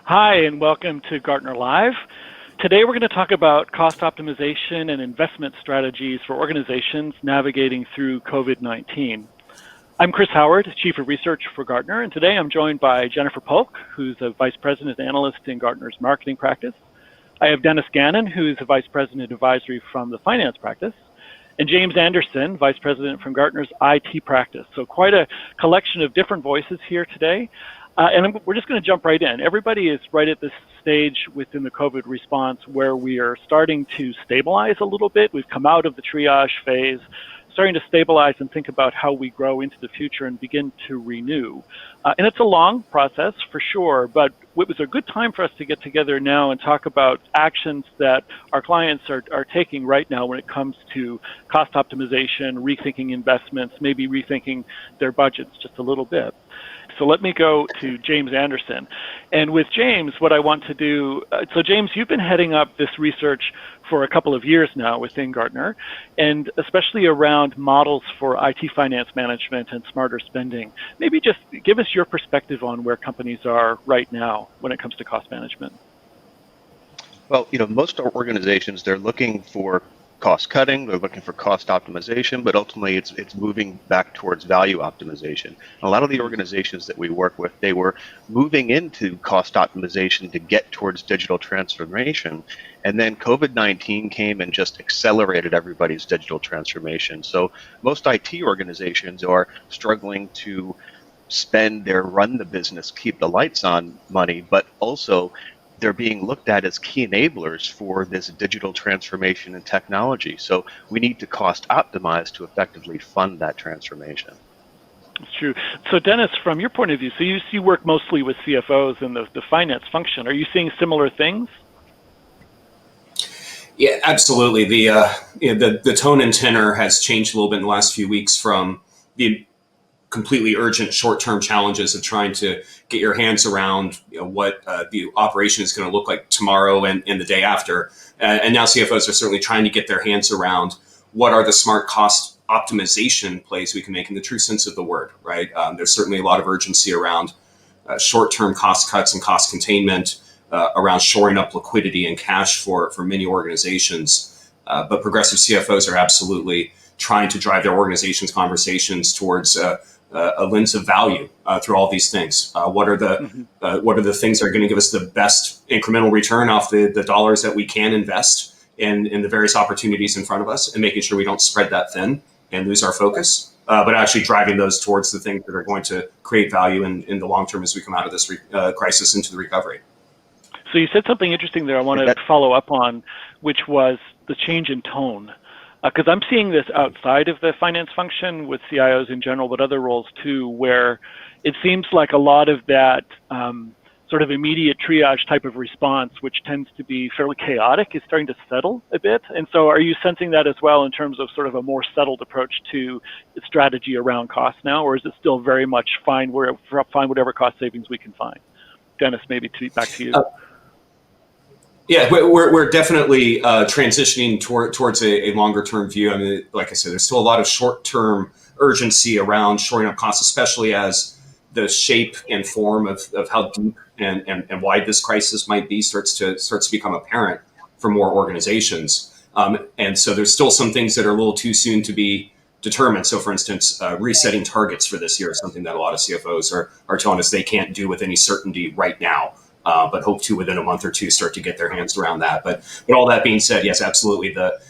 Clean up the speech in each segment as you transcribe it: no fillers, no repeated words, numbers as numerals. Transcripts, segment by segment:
Hi, and welcome to Gartner Live. Today we're going to talk about cost optimization and investment strategies for organizations navigating through COVID-19. I'm Chris Howard, Chief of Research for Gartner, and today I'm joined by Jennifer Polk, who's a Vice President Analyst in Gartner's marketing practice. I have Dennis Gannon, who's a Vice President Advisory from the finance practice, and James Anderson, Vice President from Gartner's IT practice. So quite a collection of different voices here today. And we're just going to jump right in. Everybody is right at this stage within the COVID response where we are starting to stabilize a little bit. We've come out of the triage phase, starting to stabilize and think about how we grow into the future and begin to renew. And it's a long process for sure, but it was a good time for us to get together now and talk about actions that our clients are taking right now when it comes to cost optimization, rethinking investments, maybe rethinking their budgets just a little bit. So let me go to James Anderson. And with James, what I want to do, so James, you've been heading up this research for a couple of years now within Gartner, and especially around models for IT finance management and smarter spending. Maybe just give us your perspective on where companies are right now when it comes to cost management. Well, most organizations, they're looking for cost cutting, they're looking for cost optimization, but ultimately it's moving back towards value optimization. And a lot of the organizations that we work with, they were moving into cost optimization to get towards digital transformation. And then COVID-19 came and just accelerated everybody's digital transformation. So most IT organizations are struggling to spend their run the business, keep the lights on money, but also they're being looked at as key enablers for this digital transformation and technology. So we need to cost optimize to effectively fund that transformation. It's true. So Dennis, from your point of view, so you work mostly with CFOs in the finance function. Are you seeing similar things? Yeah, absolutely. The tone and tenor has changed a little bit in the last few weeks from the completely urgent short-term challenges of trying to get your hands around what the operation is going to look like tomorrow and the day after. And now CFOs are certainly trying to get their hands around what are the smart cost optimization plays we can make in the true sense of the word, right? There's certainly a lot of urgency around short-term cost cuts and cost containment, around shoring up liquidity and cash for many organizations. But progressive CFOs are absolutely trying to drive their organization's conversations towards a lens of value through all these things. What are the things that are going to give us the best incremental return off the dollars that we can invest in the various opportunities in front of us, and making sure we don't spread that thin and lose our focus, but actually driving those towards the things that are going to create value in the long term as we come out of this crisis into the recovery. So you said something interesting there I want to follow up on, which was the change in tone. Because I'm seeing this outside of the finance function with CIOs in general, but other roles too, where it seems like a lot of that sort of immediate triage type of response, which tends to be fairly chaotic, is starting to settle a bit. And so are you sensing that as well in terms of sort of a more settled approach to strategy around cost now, or is it still very much find whatever cost savings we can find? Dennis, maybe back to you. Yeah, we're definitely transitioning towards a longer term view. I mean, like I said, there's still a lot of short term urgency around shoring up costs, especially as the shape and form of how deep and wide this crisis might be starts to become apparent for more organizations. And so there's still some things that are a little too soon to be determined. So, for instance, resetting targets for this year is something that a lot of CFOs are telling us they can't do with any certainty right now. But hope to within a month or two start to get their hands around that. But all that being said, yes, absolutely. The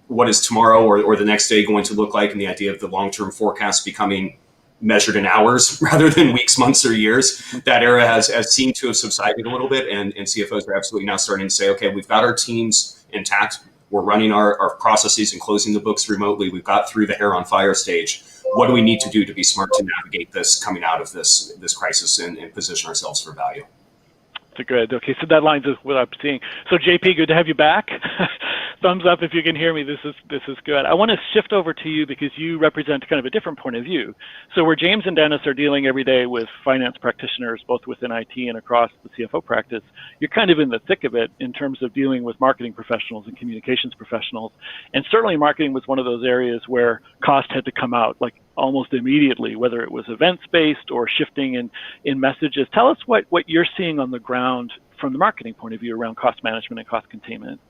what is tomorrow or the next day going to look like, and the idea of the long-term forecast becoming measured in hours rather than weeks, months, or years, that era has seemed to have subsided a little bit, and CFOs are absolutely now starting to say, okay, we've got our teams intact. We're running our processes and closing the books remotely. We've got through the hair on fire stage. What do we need to do to be smart to navigate this coming out of this crisis and position ourselves for value? Good. Okay, so that lines up with what I'm seeing. So JP, good to have you back. Thumbs up if you can hear me. This is good. I want to shift over to you because you represent kind of a different point of view. So where James and Dennis are dealing every day with finance practitioners, both within IT and across the CFO practice, you're kind of in the thick of it in terms of dealing with marketing professionals and communications professionals. And certainly marketing was one of those areas where cost had to come out. Like almost immediately, whether it was events-based or shifting in messages. Tell us what you're seeing on the ground from the marketing point of view around cost management and cost containment.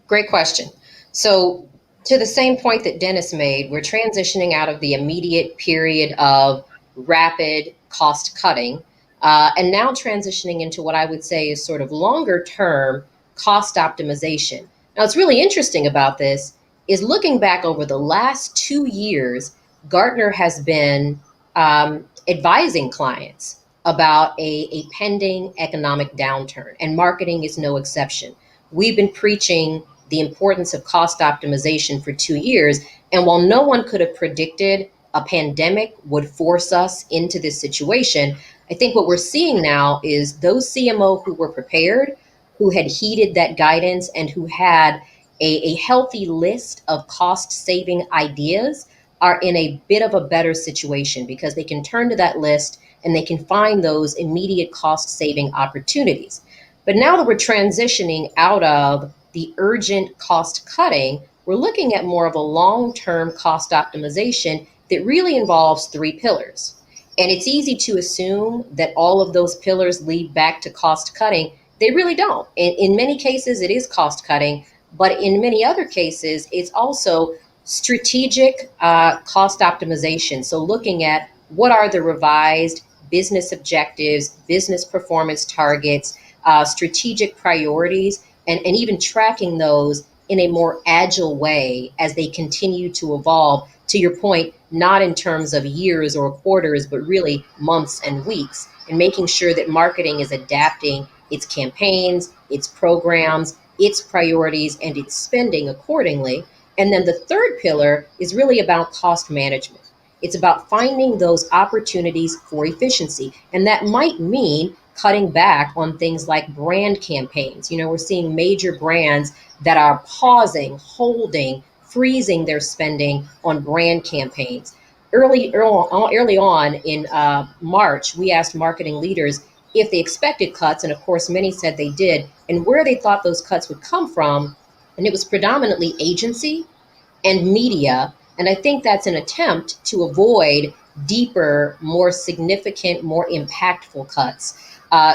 Great question. So to the same point that Dennis made, we're transitioning out of the immediate period of rapid cost cutting and now transitioning into what I would say is sort of longer term cost optimization. Now, what's really interesting about this is looking back over the last 2 years, Gartner has been advising clients about a pending economic downturn, and marketing is no exception. We've been preaching the importance of cost optimization for 2 years. And while no one could have predicted a pandemic would force us into this situation, I think what we're seeing now is those CMO who were prepared, who had heeded that guidance, and who had a healthy list of cost saving ideas are in a bit of a better situation because they can turn to that list and they can find those immediate cost saving opportunities. But now that we're transitioning out of the urgent cost cutting, we're looking at more of a long-term cost optimization that really involves 3 pillars. And it's easy to assume that all of those pillars lead back to cost cutting. They really don't. In many cases, it is cost cutting, but in many other cases, it's also strategic cost optimization. So looking at what are the revised business objectives, business performance targets, strategic priorities, and even tracking those in a more agile way as they continue to evolve, to your point, not in terms of years or quarters, but really months and weeks, and making sure that marketing is adapting its campaigns, its programs, its priorities, and its spending accordingly. And then the third pillar is really about cost management. It's about finding those opportunities for efficiency. And that might mean cutting back on things like brand campaigns. We're seeing major brands that are pausing, holding, freezing their spending on brand campaigns. Early on in March, we asked marketing leaders if they expected cuts, and of course, many said they did, and where they thought those cuts would come from. And it was predominantly agency and media. And I think that's an attempt to avoid deeper, more significant, more impactful cuts.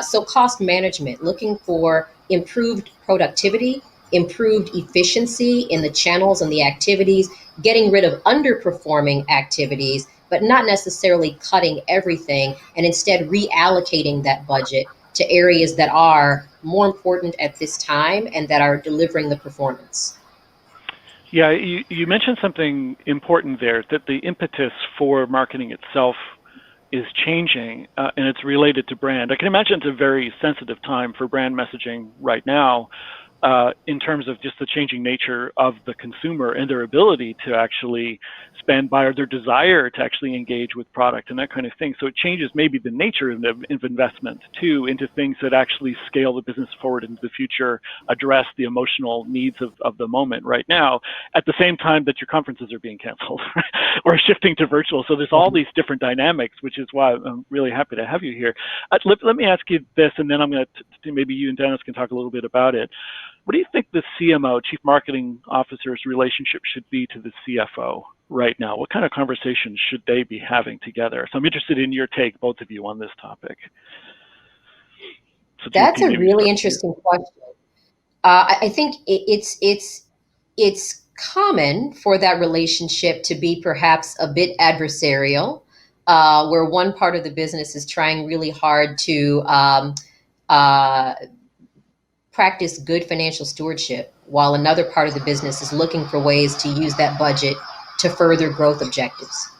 So cost management, looking for improved productivity, improved efficiency in the channels and the activities, getting rid of underperforming activities, but not necessarily cutting everything, and instead reallocating that budget to areas that are more important at this time and that are delivering the performance. Yeah, you mentioned something important there, that the impetus for marketing itself is changing, and it's related to brand. I can imagine it's a very sensitive time for brand messaging right now, in terms of just the changing nature of the consumer and their ability to actually spend by, or their desire to actually engage with product and that kind of thing. So it changes maybe the nature of investment too, into things that actually scale the business forward into the future, address the emotional needs of the moment right now, at the same time that your conferences are being canceled or shifting to virtual. So there's all these different dynamics, which is why I'm really happy to have you here. Let me ask you this, and then I'm going to, maybe you and Dennis can talk a little bit about it. What do you think the CMO, Chief Marketing Officer's relationship should be to the CFO right now? What kind of conversations should they be having together? So I'm interested in your take, both of you, on this topic. So that's a really interesting question. I think it's common for that relationship to be perhaps a bit adversarial, where one part of the business is trying really hard to practice good financial stewardship, while another part of the business is looking for ways to use that budget to further growth objectives.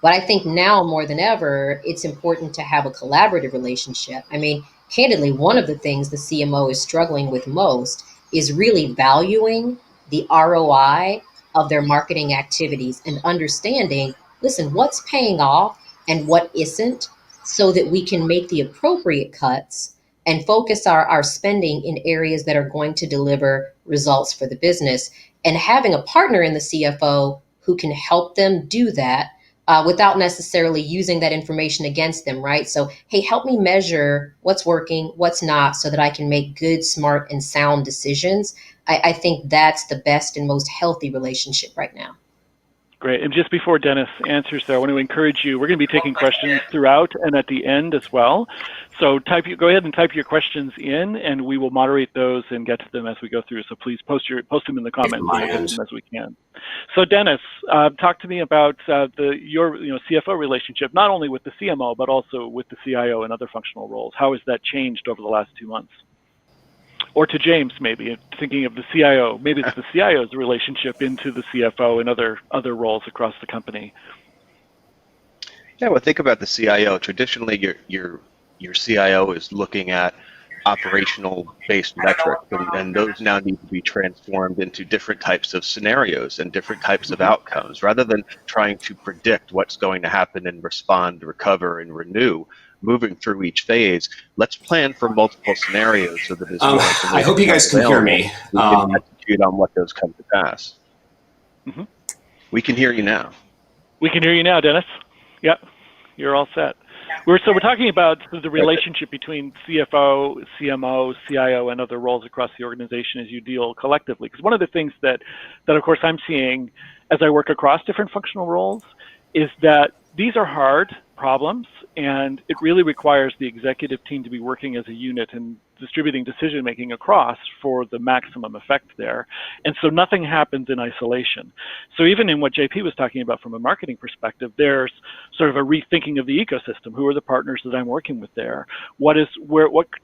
But I think now more than ever, it's important to have a collaborative relationship. I mean, candidly, one of the things the CMO is struggling with most is really valuing the ROI of their marketing activities and understanding, listen, what's paying off and what isn't, so that we can make the appropriate cuts and focus our spending in areas that are going to deliver results for the business. And having a partner in the CFO who can help them do that without necessarily using that information against them, right? So, hey, help me measure what's working, what's not, so that I can make good, smart, and sound decisions. I think that's the best and most healthy relationship right now. Great. And just before Dennis answers there, I want to encourage you, we're going to be taking questions throughout and at the end as well. So go ahead and type your questions in, and we will moderate those and get to them as we go through. So please post them in the comments, and we'll get to them as we can. So Dennis, talk to me about your CFO relationship, not only with the CMO, but also with the CIO and other functional roles. How has that changed over the last 2 months? Or to James, maybe, thinking of the CIO, maybe it's the CIO's relationship into the CFO and other roles across the company. Yeah, well, think about the CIO. Traditionally, your CIO is looking at operational-based metrics, and those now need to be transformed into different types of scenarios and different types of outcomes. Rather than trying to predict what's going to happen and respond, recover, and renew, moving through each phase, let's plan for multiple scenarios so that as I hope you guys can hear me. We can execute on what those come to pass. Mm-hmm. We can hear you now. We can hear you now, Dennis. Yep, you're all set. We're talking about the relationship between CFO, CMO, CIO, and other roles across the organization as you deal collectively. Because one of the things that of course I'm seeing as I work across different functional roles is that these are hard problems, and it really requires the executive team to be working as a unit and distributing decision making across for the maximum effect there. And so nothing happens in isolation. So even in what JP was talking about from a marketing perspective, there's sort of a rethinking of the ecosystem. Who are the partners that I'm working with there? What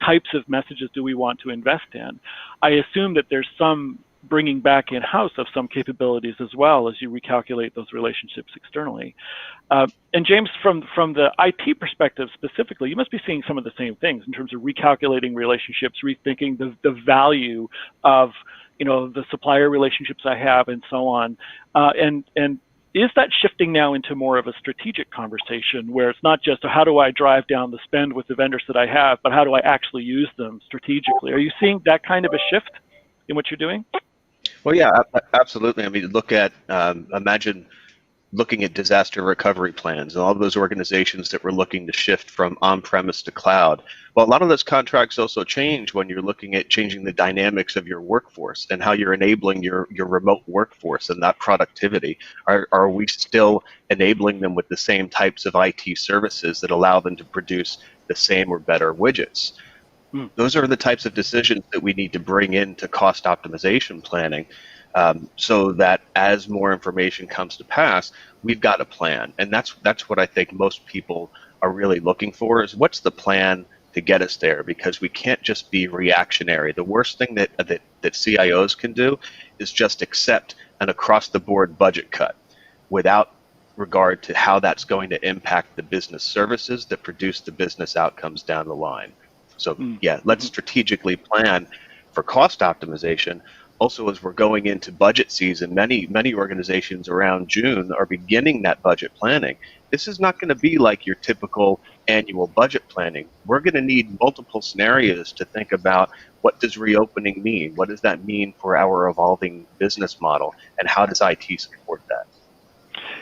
types of messages do we want to invest in? I assume that there's some bringing back in-house of some capabilities as well as you recalculate those relationships externally. And James, from the IT perspective specifically, you must be seeing some of the same things in terms of recalculating relationships, rethinking the value of the supplier relationships I have and so on. And is that shifting now into more of a strategic conversation where it's not just how do I drive down the spend with the vendors that I have, but how do I actually use them strategically? Are you seeing that kind of a shift in what you're doing? Well, yeah, absolutely. I mean, imagine looking at disaster recovery plans and all of those organizations that were looking to shift from on-premise to cloud. Well, a lot of those contracts also change when you're looking at changing the dynamics of your workforce and how you're enabling your remote workforce and that productivity. Are we still enabling them with the same types of IT services that allow them to produce the same or better widgets? Those are the types of decisions that we need to bring into cost optimization planning, so that as more information comes to pass, we've got a plan. And that's what I think most people are really looking for, is what's the plan to get us there? Because we can't just be reactionary. The worst thing that CIOs can do is just accept an across-the-board budget cut without regard to how that's going to impact the business services that produce the business outcomes down the line. So yeah, let's strategically plan for cost optimization. Also, as we're going into budget season, many organizations around June are beginning that budget planning. This is not going to be like your typical annual budget planning. We're going to need multiple scenarios to think about, what does reopening mean? What does that mean for our evolving business model? And how does IT support that?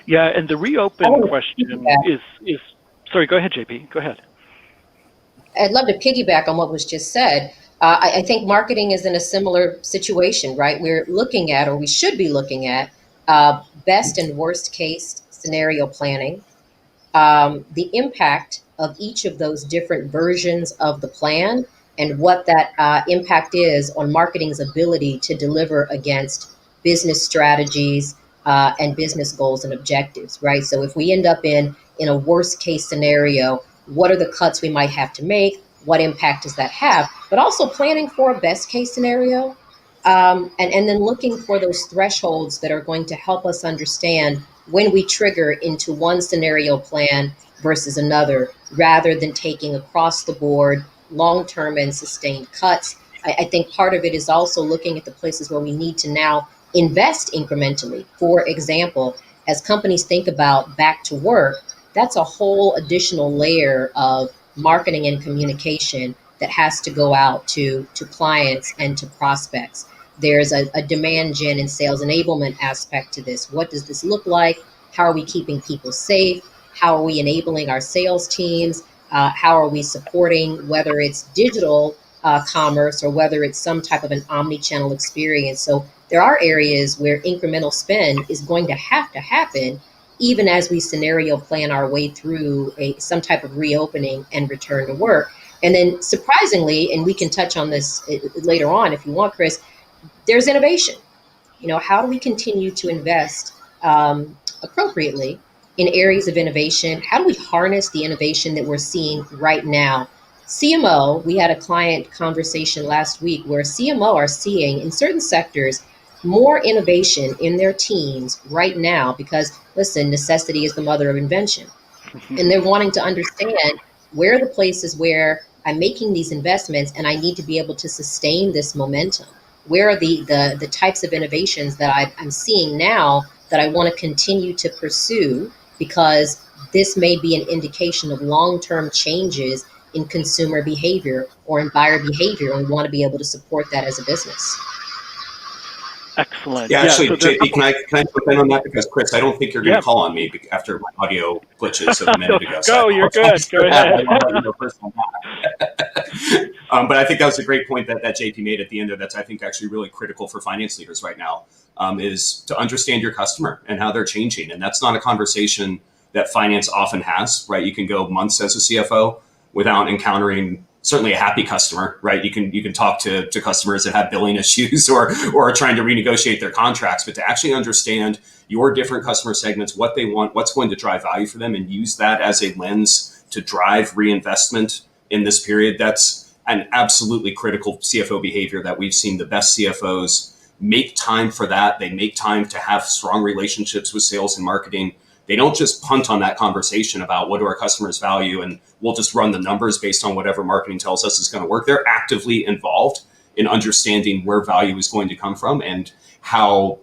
Yeah, and the reopen question is sorry, go ahead, JP, go ahead. I'd love to piggyback on what was just said. I think marketing is in a similar situation, right? We're looking at, or we should be looking at, best and worst case scenario planning, the impact of each of those different versions of the plan, and what that impact is on marketing's ability to deliver against business strategies and business goals and objectives, right? So if we end up in a worst case scenario, what are the cuts we might have to make? What impact does that have? But also planning for a best case scenario, and then looking for those thresholds that are going to help us understand when we trigger into one scenario plan versus another, rather than taking across the board long-term and sustained cuts. I think part of it is also looking at the places where we need to now invest incrementally. For example, as companies think about back to work, that's a whole additional layer of marketing and communication that has to go out to clients and to prospects. There's a demand gen and sales enablement aspect to this. What does this look like? How are we keeping people safe? How are we enabling our sales teams? How are we supporting, whether it's digital commerce or whether it's some type of an omni-channel experience? So there are areas where incremental spend is going to happen even as we scenario plan our way through some type of reopening and return to work. And then surprisingly, and we can touch on this later on if you want, Chris, there's innovation. How do we continue to invest appropriately in areas of innovation? How do we harness the innovation that we're seeing right now? CMO, we had a client conversation last week where CMO are seeing in certain sectors more innovation in their teams right now because, listen, necessity is the mother of invention. And they're wanting to understand where are the places where I'm making these investments and I need to be able to sustain this momentum. Where are the types of innovations that I'm seeing now that I want to continue to pursue because this may be an indication of long-term changes in consumer behavior or in buyer behavior, and we want to be able to support that as a business. Excellent. Yeah, actually, so JP, can I jump in on that? Because, Chris, I don't think you're going to call on me after my audio glitches of a minute ago. Go, you're good. Go ahead. I want to let you know first on that. But I think that was a great point that JP made at the end of that's, I think, actually really critical for finance leaders right now, is to understand your customer and how they're changing. And that's not a conversation that finance often has, right? You can go months as a CFO without encountering certainly a happy customer, right? You can talk to customers that have billing issues or are trying to renegotiate their contracts, but to actually understand your different customer segments, what they want, what's going to drive value for them, and use that as a lens to drive reinvestment in this period. That's an absolutely critical CFO behavior that we've seen the best CFOs make time for that. They make time to have strong relationships with sales and marketing. They don't just punt on that conversation about what do our customers value and we'll just run the numbers based on whatever marketing tells us is going to work. They're actively involved in understanding where value is going to come from and how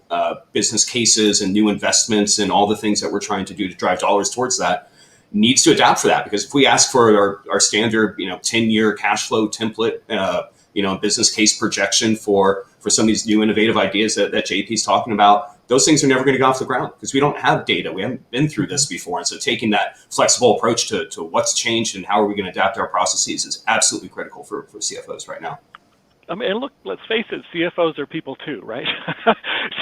business cases and new investments and all the things that we're trying to do to drive dollars towards that needs to adapt for that. Because if we ask for our standard 10-year cash flow template, business case projection for some of these new innovative ideas that JP's talking about, those things are never going to go off the ground because we don't have data. We haven't been through this before. And so taking that flexible approach to what's changed and how are we going to adapt our processes is absolutely critical for CFOs right now. I mean, and look, let's face it, CFOs are people too, right?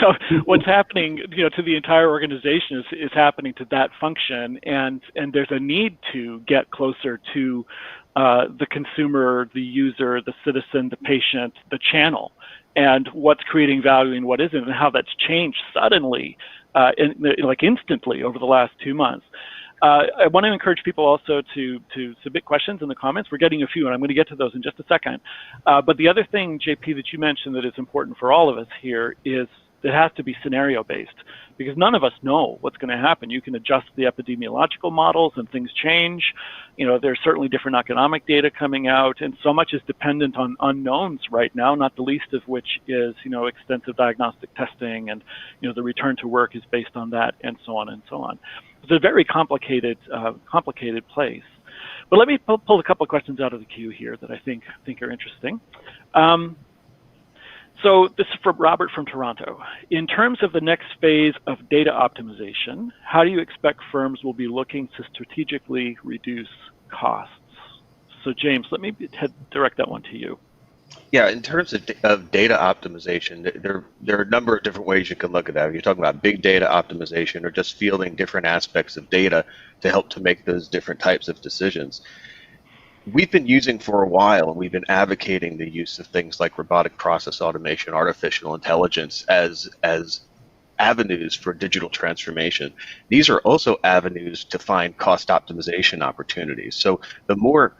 So what's happening, to the entire organization is happening to that function, and there's a need to get closer to the consumer, the user, the citizen, the patient, the channel, and what's creating value and what isn't, and how that's changed suddenly, instantly over the last 2 months. I want to encourage people also to submit questions in the comments. We're getting a few, and I'm going to get to those in just a second. But the other thing, JP, that you mentioned that is important for all of us here is it has to be scenario-based, because none of us know what's going to happen. You can adjust the epidemiological models and things change. There's certainly different economic data coming out, and so much is dependent on unknowns right now, not the least of which is, extensive diagnostic testing, and, the return to work is based on that, and so on and so on. It's a very complicated place. But let me pull a couple of questions out of the queue here that I think are interesting. So this is from Robert from Toronto. In terms of the next phase of data optimization, how do you expect firms will be looking to strategically reduce costs? So James, let me direct that one to you. Yeah, in terms of data optimization, there are a number of different ways you can look at that. If you're talking about big data optimization or just fielding different aspects of data to help to make those different types of decisions. We've been using for a while, and we've been advocating the use of things like robotic process automation, artificial intelligence as avenues for digital transformation. These are also avenues to find cost optimization opportunities. So the more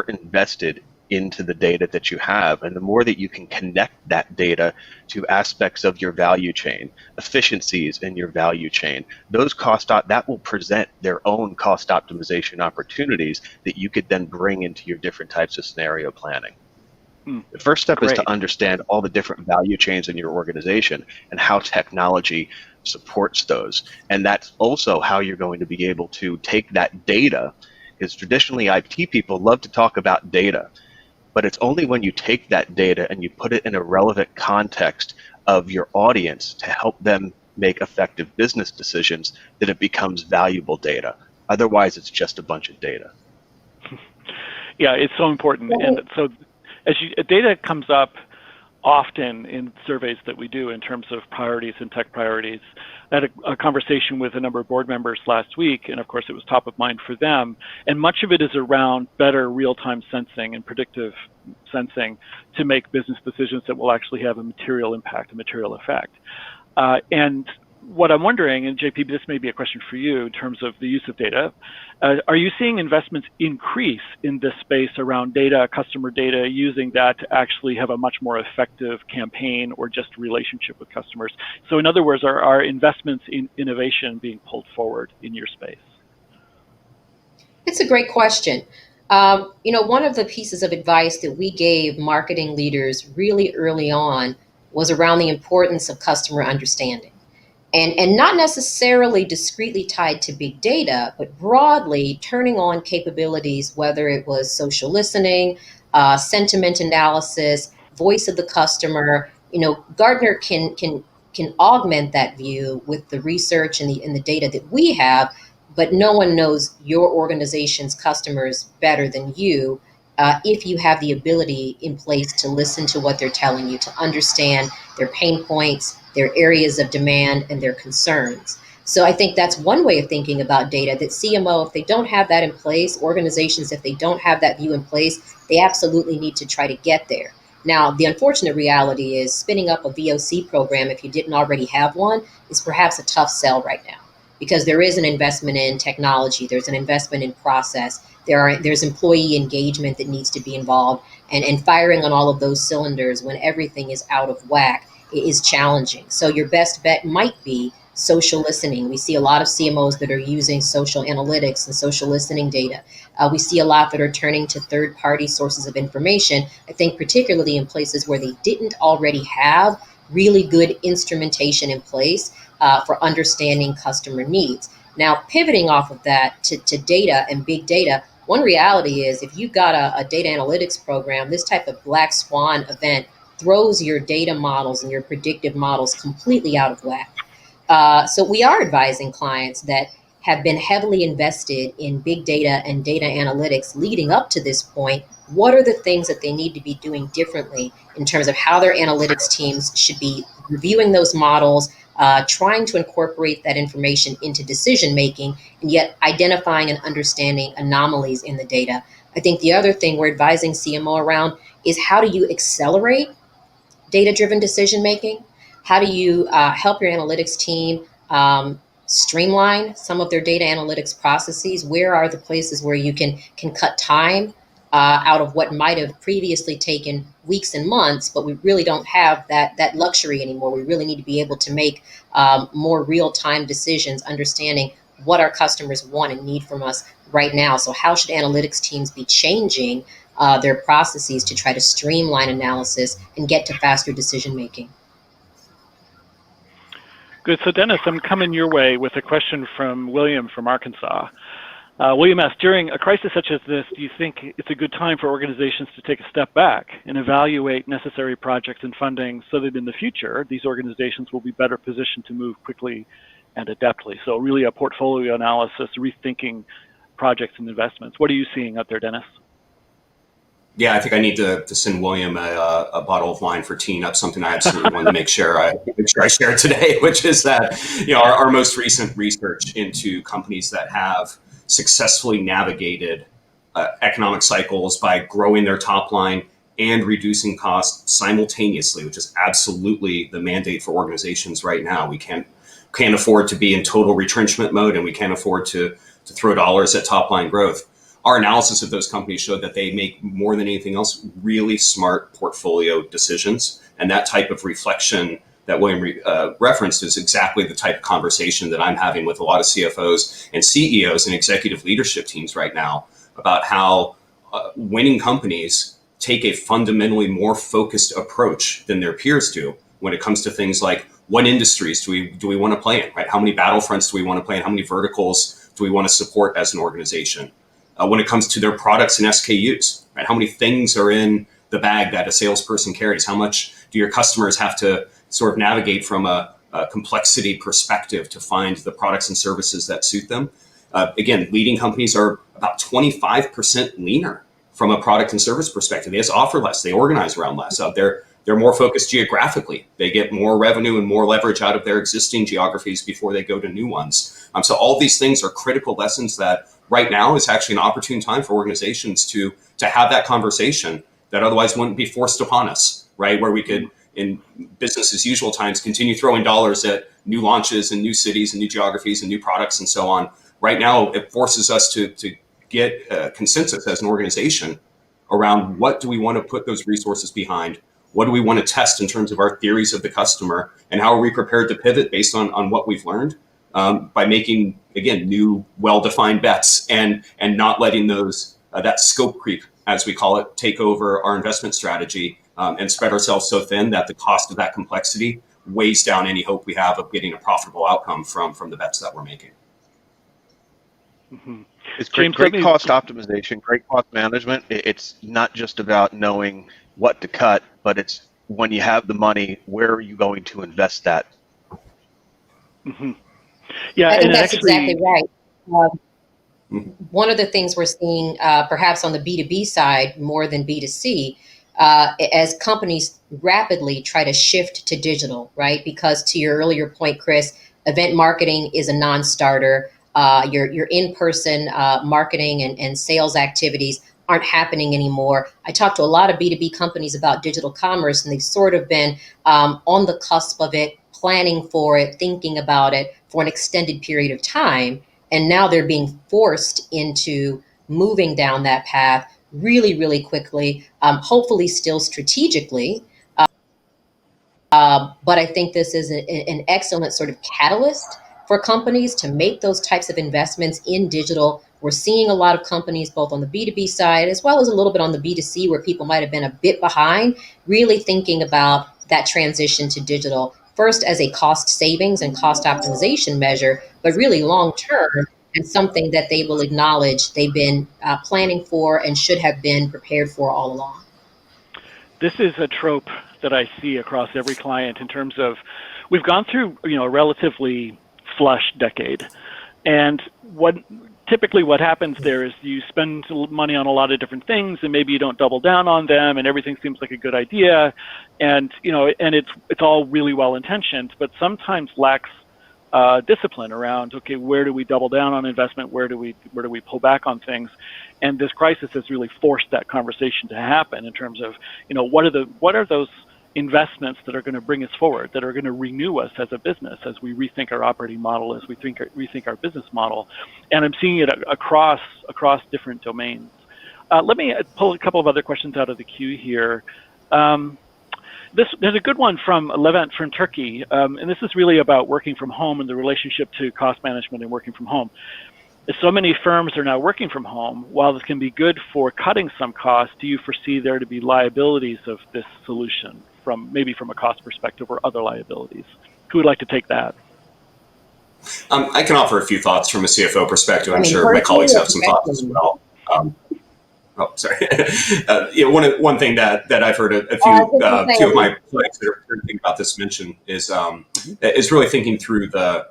invested into the data that you have, and the more that you can connect that data to aspects of your value chain, efficiencies in your value chain, those that will present their own cost optimization opportunities that you could then bring into your different types of scenario planning. The first step is to understand all the different value chains in your organization and how technology supports those. And that's also how you're going to be able to take that data, because traditionally IT people love to talk about data. But it's only when you take that data and you put it in a relevant context of your audience to help them make effective business decisions that it becomes valuable data. Otherwise, it's just a bunch of data. Yeah, it's so important. And so as data comes up often in surveys that we do in terms of priorities and tech priorities. I had a conversation with a number of board members last week, and of course it was top of mind for them. And much of it is around better real-time sensing and predictive sensing to make business decisions that will actually have a material impact, a material effect. And what I'm wondering, and JP, this may be a question for you in terms of the use of data, are you seeing investments increase in this space around data, customer data, using that to actually have a much more effective campaign or just relationship with customers? So in other words, are investments in innovation being pulled forward in your space? It's a great question. One of the pieces of advice that we gave marketing leaders really early on was around the importance of customer understanding. And not necessarily discretely tied to big data, but broadly turning on capabilities, whether it was social listening, sentiment analysis, voice of the customer. Gartner can augment that view with the research and the data that we have, but no one knows your organization's customers better than you. If you have the ability in place to listen to what they're telling you, to understand their pain points, their areas of demand, and their concerns. So I think that's one way of thinking about data, that CMO, if they don't have that in place, organizations, if they don't have that view in place, they absolutely need to try to get there. Now, the unfortunate reality is spinning up a VOC program, if you didn't already have one, is perhaps a tough sell right now, because there is an investment in technology, there's an investment in process, there's employee engagement that needs to be involved, and firing on all of those cylinders when everything is out of whack is challenging. So your best bet might be social listening. We see a lot of CMOs that are using social analytics and social listening data. We see a lot that are turning to third-party sources of information, I think particularly in places where they didn't already have really good instrumentation in place for understanding customer needs. Now, pivoting off of that to data and big data, one reality is if you've got a data analytics program, this type of black swan event throws your data models and your predictive models completely out of whack. So we are advising clients that have been heavily invested in big data and data analytics leading up to this point. What are the things that they need to be doing differently in terms of how their analytics teams should be reviewing those models, trying to incorporate that information into decision making, and yet identifying and understanding anomalies in the data? I think the other thing we're advising CMO around is how do you accelerate data-driven decision making? How do you help your analytics team streamline some of their data analytics processes? Where are the places where you can cut time out of what might have previously taken weeks and months, but we really don't have that luxury anymore. We really need to be able to make more real-time decisions, understanding what our customers want and need from us right now. So how should analytics teams be changing their processes to try to streamline analysis and get to faster decision making? Good. So Dennis, I'm coming your way with a question from William from Arkansas. William asks, during a crisis such as this, do you think it's a good time for organizations to take a step back and evaluate necessary projects and funding so that in the future, these organizations will be better positioned to move quickly and adeptly? So really a portfolio analysis, rethinking projects and investments. What are you seeing out there, Dennis? Yeah, I think I need to send William a bottle of wine for teeing up something I absolutely wanted to make sure I share today, which is that our most recent research into companies that have successfully navigated economic cycles by growing their top line and reducing costs simultaneously, which is absolutely the mandate for organizations right now. We can't afford to be in total retrenchment mode, and we can't afford to throw dollars at top line growth. Our analysis of those companies showed that they make, more than anything else, really smart portfolio decisions. And that type of reflection that William referenced is exactly the type of conversation that I'm having with a lot of CFOs and CEOs and executive leadership teams right now about how winning companies take a fundamentally more focused approach than their peers do when it comes to things like what industries do we want to play in, right? How many battlefronts do we want to play in? How many verticals do we want to support as an organization? When it comes to their products and SKUs, right? How many things are in the bag that a salesperson carries? How much do your customers have to sort of navigate from a complexity perspective to find the products and services that suit them? Again, leading companies are about 25% leaner from a product and service perspective. They just offer less. They organize around less. Their They're more focused geographically. They get more revenue and more leverage out of their existing geographies before they go to new ones. So all these things are critical lessons that right now is actually an opportune time for organizations to have that conversation that otherwise wouldn't be forced upon us, right? Where we could, in business as usual times, continue throwing dollars at new launches and new cities and new geographies and new products and so on. Right now, it forces us to get consensus as an organization around what do we want to put those resources behind, what do we want to test in terms of our theories of the customer, and how are we prepared to pivot based on what we've learned, by making, again, new, well-defined bets and not letting those that scope creep, as we call it, take over our investment strategy, and spread ourselves so thin that the cost of that complexity weighs down any hope we have of getting a profitable outcome from the bets that we're making. Mm-hmm. It's great cost optimization, great cost management. It's not just about knowing what to cut, but it's when you have the money, where are you going to invest that? Mm-hmm. Yeah, I think that's actually, exactly right. One of the things we're seeing, perhaps on the B2B side more than B2C, as companies rapidly try to shift to digital, right? Because to your earlier point, Chris, event marketing is a non-starter. Your in-person marketing and sales activities aren't happening anymore. I talked to a lot of B2B companies about digital commerce, and they've sort of been on the cusp of it, planning for it, thinking about it for an extended period of time. And now they're being forced into moving down that path really, really quickly, hopefully still strategically. But I think this is an excellent sort of catalyst for companies to make those types of investments in digital. We're seeing a lot of companies, both on the B2B side, as well as a little bit on the B2C, where people might have been a bit behind, really thinking about that transition to digital, first as a cost savings and cost optimization measure, but really long term, and something that they will acknowledge they've been planning for and should have been prepared for all along. This is a trope that I see across every client in terms of we've gone through, a relatively flush decade. And typically what happens there is you spend money on a lot of different things, and maybe you don't double down on them, and everything seems like a good idea. And, and it's all really well intentioned, but sometimes lacks discipline around, okay, where do we double down on investment? Where do we pull back on things? And this crisis has really forced that conversation to happen in terms of, what are those investments that are going to bring us forward, that are going to renew us as a business, as we rethink our operating model, as we rethink our business model. And I'm seeing it across different domains. Let me pull a couple of other questions out of the queue here. There's a good one from Levent from Turkey, and this is really about working from home and the relationship to cost management and working from home. So many firms are now working from home. While this can be good for cutting some costs, do you foresee there to be liabilities of this solution, maybe from a cost perspective or other liabilities? Who would like to take that? I can offer a few thoughts from a CFO perspective. I'm sure my colleagues have some thoughts as well. Sorry. One thing that I've heard a few of my colleagues that are thinking about this mention is really thinking through the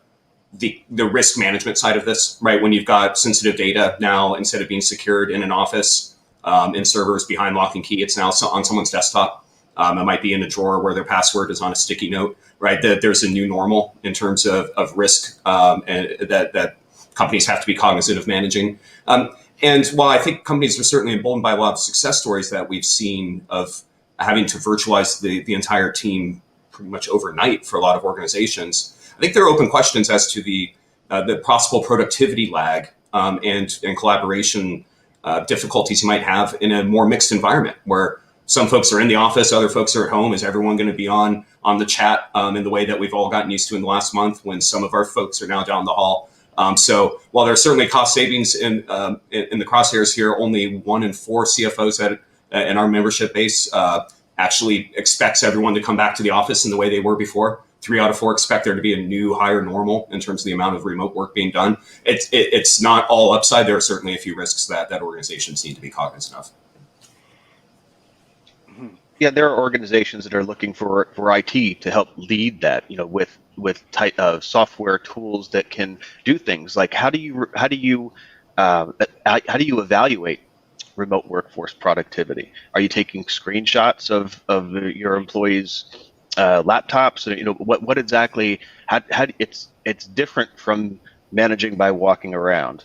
risk management side of this, right? When you've got sensitive data now, instead of being secured in an office in servers behind lock and key, it's now on someone's desktop. It might be in a drawer where their password is on a sticky note, right? There's a new normal in terms of risk and that companies have to be cognizant of managing. And while I think companies are certainly emboldened by a lot of success stories that we've seen of having to virtualize the entire team pretty much overnight for a lot of organizations, I think there are open questions as to the possible productivity lag and collaboration difficulties you might have in a more mixed environment where some folks are in the office, other folks are at home. Is everyone going to be on the chat in the way that we've all gotten used to in the last month when some of our folks are now down the hall? So while there are certainly cost savings in the crosshairs here, only 1 in 4 CFOs in our membership base actually expects everyone to come back to the office in the way they were before. 3 out of 4 expect there to be a new higher normal in terms of the amount of remote work being done. It's not all upside. There are certainly a few risks that organizations need to be cognizant of. Yeah, there are organizations that are looking for IT to help lead that, with software tools that can do things like how do you evaluate remote workforce productivity? Are you taking screenshots of your employees' laptops? What exactly? How it's different from managing by walking around.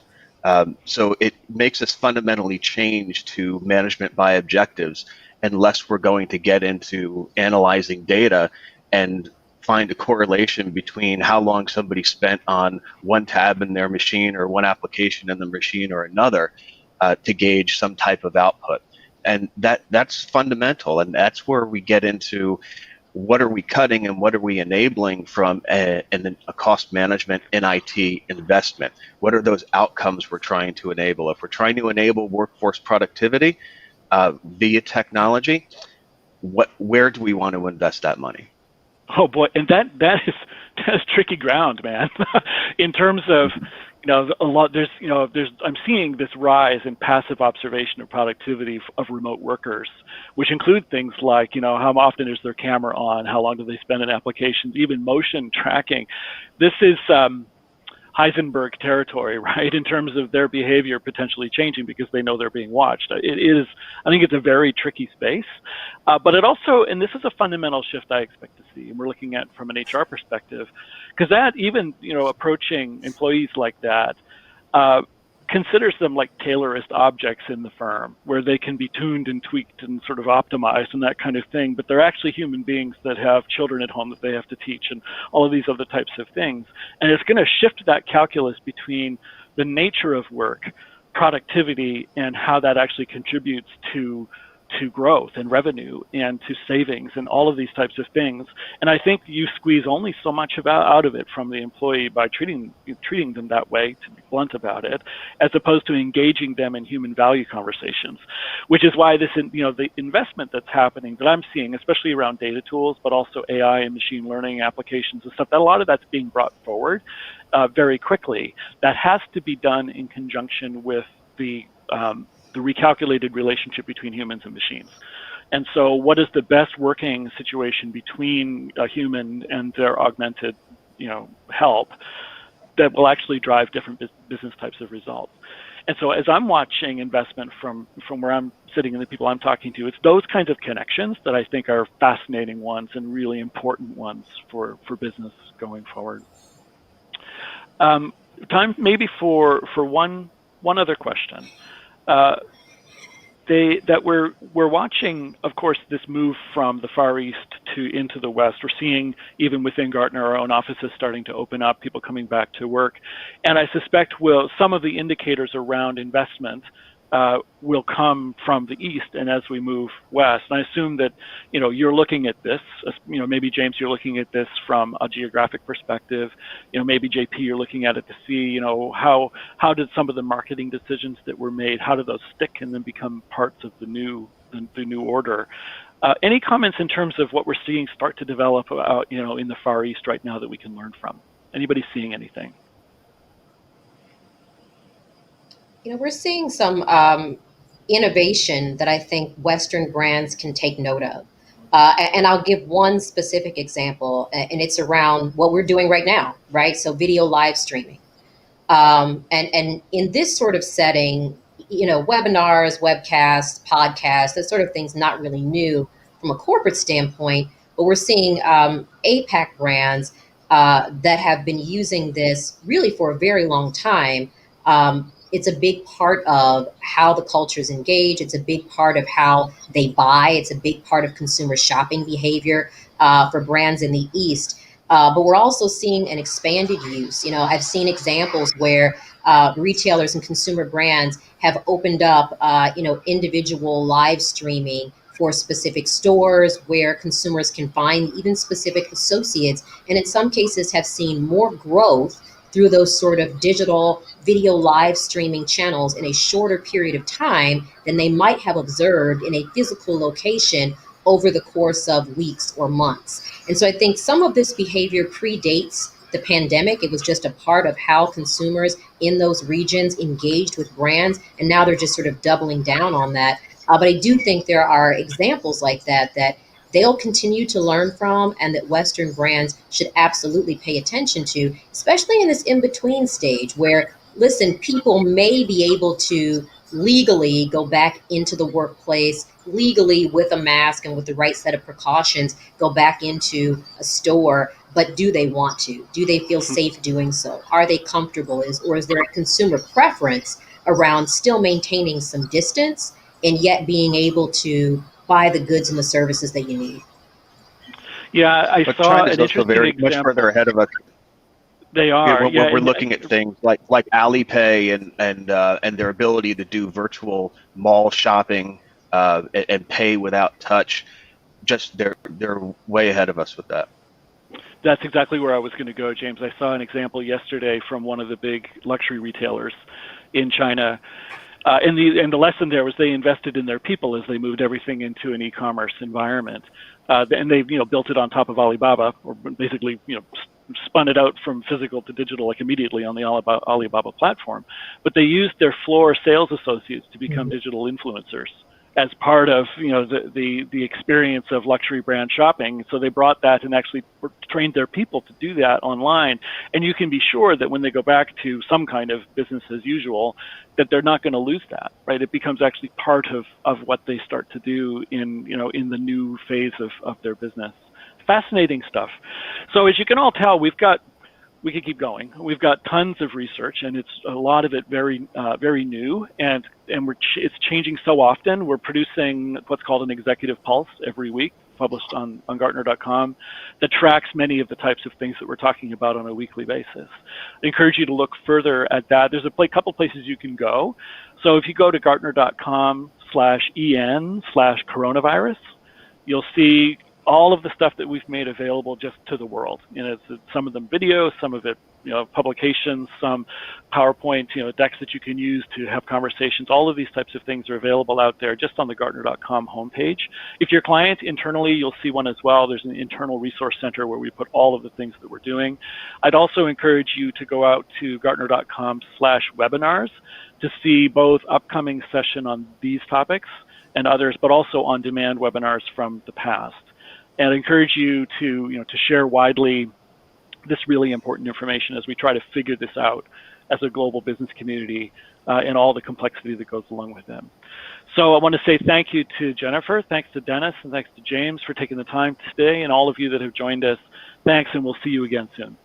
So it makes us fundamentally change to management by objectives, unless we're going to get into analyzing data and find a correlation between how long somebody spent on one tab in their machine or one application in the machine or another to gauge some type of output. And that's fundamental, and that's where we get into what are we cutting and what are we enabling from a cost management in IT investment? What are those outcomes we're trying to enable? If we're trying to enable workforce productivity via technology, where do we want to invest that money? Oh boy, and that's tricky ground, man. In terms of, a lot, I'm seeing this rise in passive observation of productivity of remote workers, which include things like, how often is their camera on, how long do they spend in applications, even motion tracking. This is Heisenberg territory, right? In terms of their behavior potentially changing because they know they're being watched. I think it's a very tricky space, but it also, and this is a fundamental shift I expect to see, and we're looking at from an HR perspective, because that even, approaching employees like that, considers them like Taylorist objects in the firm, where they can be tuned and tweaked and sort of optimized and that kind of thing, but they're actually human beings that have children at home that they have to teach and all of these other types of things. And it's going to shift that calculus between the nature of work, productivity, and how that actually contributes to growth and revenue and to savings and all of these types of things. And I think you squeeze only so much out of it from the employee by treating them that way, to be blunt about it, as opposed to engaging them in human value conversations, which is why the investment that's happening that I'm seeing, especially around data tools, but also AI and machine learning applications and stuff, that a lot of that's being brought forward very quickly. That has to be done in conjunction with the recalculated relationship between humans and machines. And so what is the best working situation between a human and their augmented, help that will actually drive different business types of results? And so as I'm watching investment from where I'm sitting and the people I'm talking to, it's those kinds of connections that I think are fascinating ones and really important ones for business going forward. Time maybe for one other question. We're watching, of course, this move from the Far East into the West. We're seeing, even within Gartner, our own offices starting to open up, people coming back to work. And I suspect some of the indicators around investment will come from the East and as we move West. And I assume that, you're looking at this, maybe James, you're looking at this from a geographic perspective, maybe JP, you're looking at it to see, how did some of the marketing decisions that were made, how do those stick and then become parts of the new order? Any comments in terms of what we're seeing start to develop in the Far East right now that we can learn from? Anybody seeing anything? We're seeing some innovation that I think Western brands can take note of. And I'll give one specific example, and it's around what we're doing right now, right? So video live streaming. And in this sort of setting, webinars, webcasts, podcasts, that sort of thing's not really new from a corporate standpoint, but we're seeing APAC brands that have been using this really for a very long time. It's a big part of how the cultures engage. It's a big part of how they buy. It's a big part of consumer shopping behavior for brands in the East. But we're also seeing an expanded use. I've seen examples where retailers and consumer brands have opened up, individual live streaming for specific stores where consumers can find even specific associates, and in some cases have seen more growth through those sort of digital video live streaming channels in a shorter period of time than they might have observed in a physical location over the course of weeks or months. And so I think some of this behavior predates the pandemic. It was just a part of how consumers in those regions engaged with brands, and now they're just sort of doubling down on that. But I do think there are examples like that they'll continue to learn from, and that Western brands should absolutely pay attention to, especially in this in-between stage where listen, people may be able to legally go back into the workplace, legally with a mask and with the right set of precautions, go back into a store, but do they want to? Do they feel safe doing so? Are they comfortable? Or is there a consumer preference around still maintaining some distance and yet being able to buy the goods and the services that you need? Yeah, I But saw China's an also interesting very much example. further ahead of us. They Yeah, are, yeah, we're looking at things like Alipay and their ability to do virtual mall shopping and pay without touch. Just they're way ahead of us with that. that's exactly where I was going to go, James. I saw an example yesterday from one of the big luxury retailers in China. And the lesson there was they invested in their people as they moved everything into an e-commerce environment, and they built it on top of Alibaba, or basically spun it out from physical to digital like immediately on the Alibaba platform. But they used their floor sales associates to become digital influencers as part of the experience of luxury brand shopping. So they brought that and actually trained their people to do that online. And you can be sure that when they go back to some kind of business as usual, that they're not going to lose that, right? It becomes actually part of what they start to do in the new phase of their business. Fascinating stuff. So as you can all tell, we could keep going. We've got tons of research, and it's a lot of it very new, and it's changing so often. We're producing what's called an executive pulse every week, published on Gartner.com, that tracks many of the types of things that we're talking about on a weekly basis. I encourage you to look further at that. There's a couple places you can go. So if you go to Gartner.com/en/coronavirus, you'll see all of the stuff that we've made available just to the world. It's some of them video, some of it publications, some PowerPoint decks that you can use to have conversations. All of these types of things are available out there just on the Gartner.com homepage. If you're a client internally, you'll see one as well. There's an internal resource center where we put all of the things that we're doing. I'd also encourage you to go out to Gartner.com/webinars to see both upcoming session on these topics and others, but also on-demand webinars from the past. And I encourage you to share widely this really important information as we try to figure this out as a global business community and all the complexity that goes along with them. So I want to say thank you to Jennifer, thanks to Dennis, and thanks to James for taking the time today, and all of you that have joined us. Thanks, and we'll see you again soon.